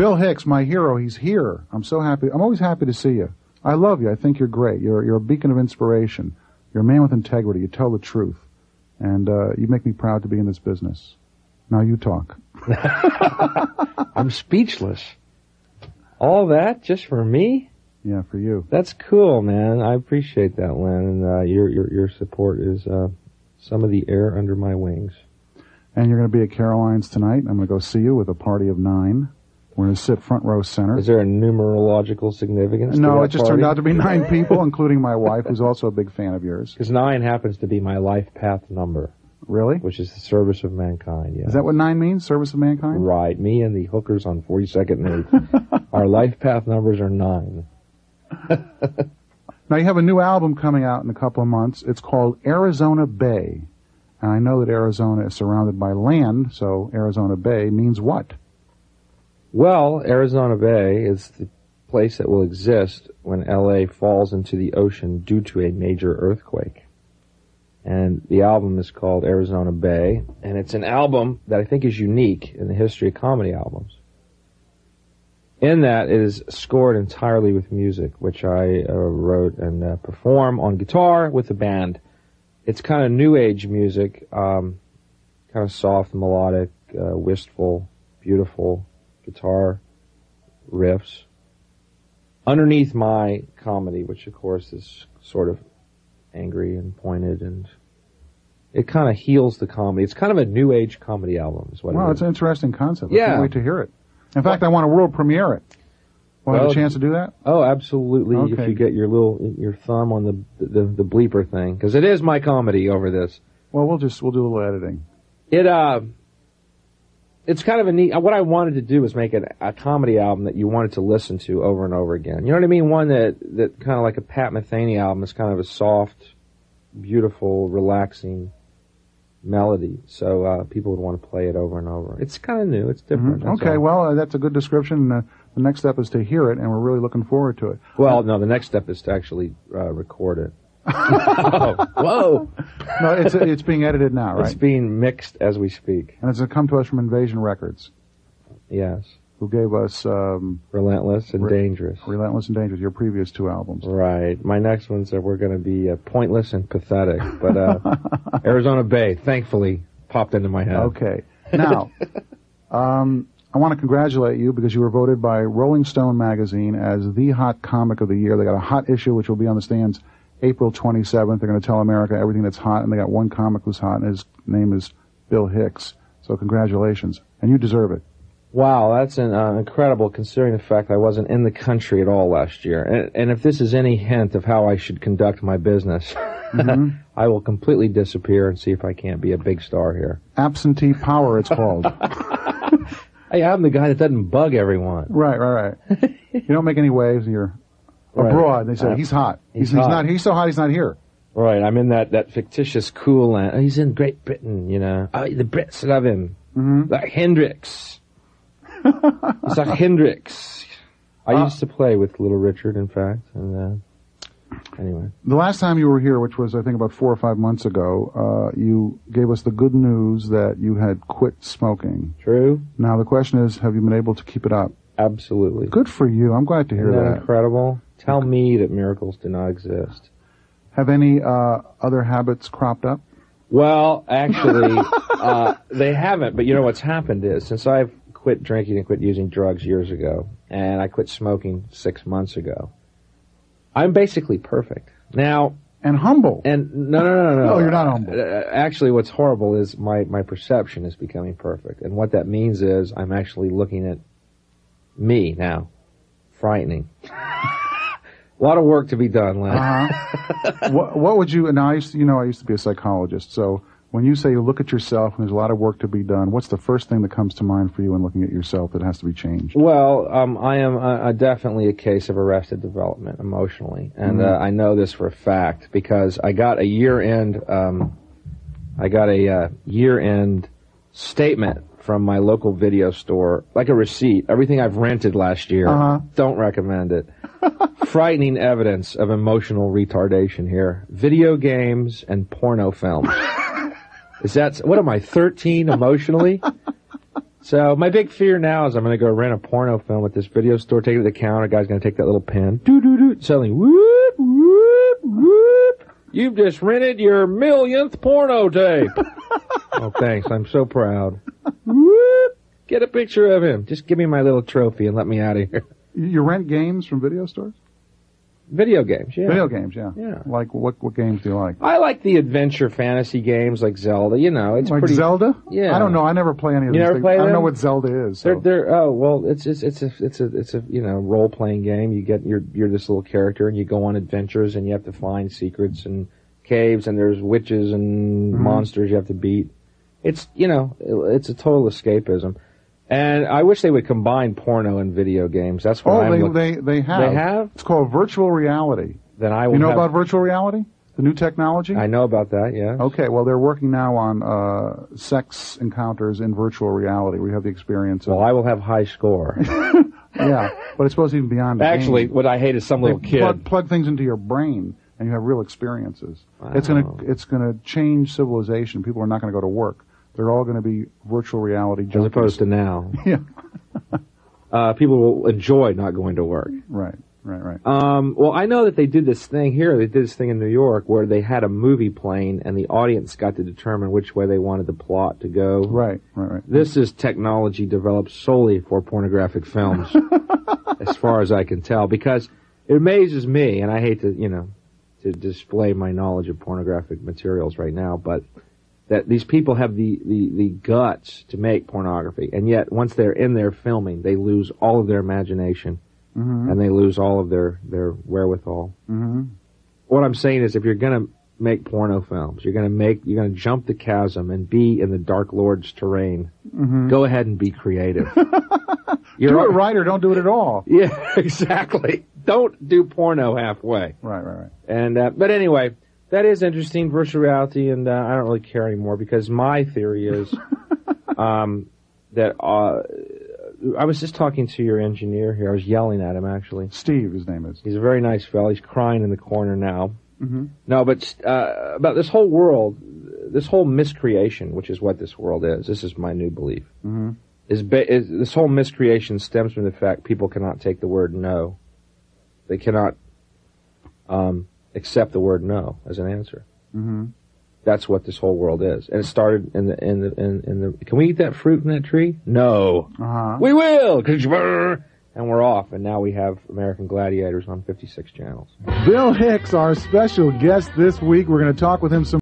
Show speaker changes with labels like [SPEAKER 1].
[SPEAKER 1] Bill Hicks, my hero, he's here. I'm so happy. I'm always happy to see you. I love you. I think you're great. You're a beacon of inspiration. You're a man with integrity. You tell the truth. And you make me proud to be in this business. Now you talk.
[SPEAKER 2] I'm speechless. All that just for me?
[SPEAKER 1] Yeah, for you.
[SPEAKER 2] That's cool, man. I appreciate that, Len. And your support is some of the air under my wings.
[SPEAKER 1] And you're going to be at Caroline's tonight. I'm going to go see you with a party of 9. We're going to sit front row center.
[SPEAKER 2] Is there a numerological significance to
[SPEAKER 1] No,
[SPEAKER 2] that
[SPEAKER 1] it just
[SPEAKER 2] party?
[SPEAKER 1] turned out to be 9 people, including my wife, who's also a big fan of yours.
[SPEAKER 2] Because 9 happens to be my life path number.
[SPEAKER 1] Really?
[SPEAKER 2] Which is the service of mankind, yeah.
[SPEAKER 1] Is that what 9 means, service of mankind?
[SPEAKER 2] Right. Me and the hookers on 42nd and 8th. Our life path numbers are 9.
[SPEAKER 1] Now, you have a new album coming out in a couple of months. It's called Arizona Bay. And I know that Arizona is surrounded by land, so Arizona Bay means what?
[SPEAKER 2] Well, Arizona Bay is the place that will exist when L.A. falls into the ocean due to a major earthquake. And the album is called Arizona Bay, and it's an album that I think is unique in the history of comedy albums. In that, it is scored entirely with music, which I wrote and perform on guitar with the band. It's kind of new age music, kind of soft, melodic, wistful, beautiful guitar riffs. Underneath my comedy, which of course is sort of angry and pointed, and it kind of heals the comedy. It's kind of a new age comedy album is what it is.
[SPEAKER 1] Wow, it's an interesting concept.
[SPEAKER 2] Yeah.
[SPEAKER 1] I can't wait to hear it. In fact, I want to world premiere it. Want to have a chance to do that?
[SPEAKER 2] Oh, absolutely.
[SPEAKER 1] Okay.
[SPEAKER 2] If you get your thumb on the bleeper thing, because it is my comedy over this.
[SPEAKER 1] Well, we'll do a little editing.
[SPEAKER 2] It's kind of a neat. What I wanted to do was make a comedy album that you wanted to listen to over and over again. You know what I mean? One that kind of like a Pat Metheny album is kind of a soft, beautiful, relaxing melody. So people would want to play it over and over. It's kind of new. It's different.
[SPEAKER 1] Mm-hmm. Okay, well, that's a good description. The next step is to hear it, and we're really looking forward to it.
[SPEAKER 2] Well, no, the next step is to actually record it. Oh, whoa!
[SPEAKER 1] No, it's being edited now, right?
[SPEAKER 2] It's being mixed as we speak.
[SPEAKER 1] And it's come to us from Invasion Records.
[SPEAKER 2] Yes.
[SPEAKER 1] Who gave us
[SPEAKER 2] Relentless and Dangerous.
[SPEAKER 1] Relentless and Dangerous, your previous 2 albums.
[SPEAKER 2] Right. My next ones were going to be pointless and pathetic, but Arizona Bay, thankfully, popped into my head.
[SPEAKER 1] Okay. Now, I want to congratulate you because you were voted by Rolling Stone magazine as the hot comic of the year. They got a hot issue which will be on the stands April 27th. They're going to tell America everything that's hot, and they got one comic who's hot, and his name is Bill Hicks. So congratulations. And you deserve it.
[SPEAKER 2] Wow, that's incredible considering the fact I wasn't in the country at all last year. And if this is any hint of how I should conduct my business, I will completely disappear and see if I can't be a big star here.
[SPEAKER 1] Absentee power, it's called.
[SPEAKER 2] Hey, I'm the guy that doesn't bug everyone.
[SPEAKER 1] Right. You don't make any waves, and you're abroad. They say, he's hot. He's not. He's so hot, he's not here.
[SPEAKER 2] Right, I'm in that fictitious cool land. He's in Great Britain, you know. Oh, the Brits love him. Like Hendrix. He's like Hendrix. I used to play with Little Richard, in fact. And anyway.
[SPEAKER 1] The last time you were here, which was, I think, about 4 or 5 months ago, you gave us the good news that you had quit smoking.
[SPEAKER 2] True.
[SPEAKER 1] Now, the question is, have you been able to keep it up?
[SPEAKER 2] Absolutely.
[SPEAKER 1] Good for you. I'm glad to hear
[SPEAKER 2] Isn't that
[SPEAKER 1] that.
[SPEAKER 2] Incredible. Tell me that miracles do not exist.
[SPEAKER 1] Have any other habits cropped up?
[SPEAKER 2] Well, actually, they haven't. But you know what's happened is, since I've quit drinking and quit using drugs years ago, and I quit smoking 6 months ago, I'm basically perfect. Now...
[SPEAKER 1] And humble.
[SPEAKER 2] And no.
[SPEAKER 1] No, you're not humble.
[SPEAKER 2] Actually, what's horrible is my perception is becoming perfect. And what that means is I'm actually looking at me now. Frightening. A lot of work to be done, Len.
[SPEAKER 1] What would you... Now, I used to be a psychologist, so when you say you look at yourself and there's a lot of work to be done, what's the first thing that comes to mind for you when looking at yourself that has to be changed?
[SPEAKER 2] Well, I am definitely a case of arrested development emotionally, and I know this for a fact because I got a year-end statement from my local video store, like a receipt. Everything I've rented last year. Don't recommend it. Frightening evidence of emotional retardation here. Video games and porno films. What am I, 13 emotionally? So my big fear now is I'm going to go rent a porno film at this video store, take it to the counter, guy's going to take that little pen, doo-doo-doo, selling, whoop, whoop, whoop. You've just rented your millionth porno tape. Oh, thanks. I'm so proud. Whoop. Get a picture of him. Just give me my little trophy and let me out of here.
[SPEAKER 1] You rent games from video stores?
[SPEAKER 2] Video games, yeah.
[SPEAKER 1] Video games, yeah.
[SPEAKER 2] Yeah.
[SPEAKER 1] Like, what games do you like?
[SPEAKER 2] I like the adventure fantasy games like Zelda. You know, it's
[SPEAKER 1] like
[SPEAKER 2] pretty...
[SPEAKER 1] Zelda?
[SPEAKER 2] Yeah.
[SPEAKER 1] I don't know. I never play any of
[SPEAKER 2] You
[SPEAKER 1] these
[SPEAKER 2] never
[SPEAKER 1] things.
[SPEAKER 2] play
[SPEAKER 1] I don't
[SPEAKER 2] them?
[SPEAKER 1] know what Zelda is. So.
[SPEAKER 2] Oh well, it's a you know, role playing game. You get you're this little character and you go on adventures and you have to find secrets and caves and there's witches and monsters you have to beat. It's, you know, it's a total escapism. And I wish they would combine porno and video games. That's what I'm looking.
[SPEAKER 1] They have.
[SPEAKER 2] They have?
[SPEAKER 1] It's called virtual reality.
[SPEAKER 2] Then I will.
[SPEAKER 1] You know about virtual reality? The new technology?
[SPEAKER 2] I know about that, yeah.
[SPEAKER 1] Okay, well, they're working now on sex encounters in virtual reality. We have the experience of...
[SPEAKER 2] Well, I will have high score.
[SPEAKER 1] Yeah, but it's supposed to even beyond the
[SPEAKER 2] Actually,
[SPEAKER 1] game.
[SPEAKER 2] what I hate is some little kid.
[SPEAKER 1] Plug things into your brain, and you have real experiences.
[SPEAKER 2] Wow.
[SPEAKER 1] It's gonna change civilization. People are not going to go to work. They're all going to be virtual reality junkies.
[SPEAKER 2] As opposed to now.
[SPEAKER 1] Yeah.
[SPEAKER 2] People will enjoy not going to work.
[SPEAKER 1] Right.
[SPEAKER 2] Well, I know that they did this thing here. They did this thing in New York where they had a movie playing and the audience got to determine which way they wanted the plot to go.
[SPEAKER 1] Right.
[SPEAKER 2] This is technology developed solely for pornographic films, as far as I can tell, because it amazes me, and I hate to, you know, to display my knowledge of pornographic materials right now, but that these people have the guts to make pornography, and yet once they're in there filming, they lose all of their imagination. And they lose all of their wherewithal. What I'm saying is, if you're going to make porno films, you're going to jump the chasm and be in the Dark Lord's terrain. Go ahead and be creative.
[SPEAKER 1] Do it right or don't do it at all.
[SPEAKER 2] Yeah, exactly. Don't do porno halfway.
[SPEAKER 1] Right.
[SPEAKER 2] And but anyway, that is interesting, virtual reality, and I don't really care anymore because my theory is that. I was just talking to your engineer here. I was yelling at him, actually.
[SPEAKER 1] Steve, his name is.
[SPEAKER 2] He's a very nice fellow. He's crying in the corner now. No, but about this whole world, this whole miscreation, which is what this world is. This is my new belief. Is this whole miscreation stems from the fact people cannot take the word no. They cannot accept the word no as an answer. That's what this whole world is, and it started in the. Can we eat that fruit from that tree? No, we will, and we're off. And now we have American Gladiators on 56 channels.
[SPEAKER 1] Bill Hicks, our special guest this week. We're going to talk with him some.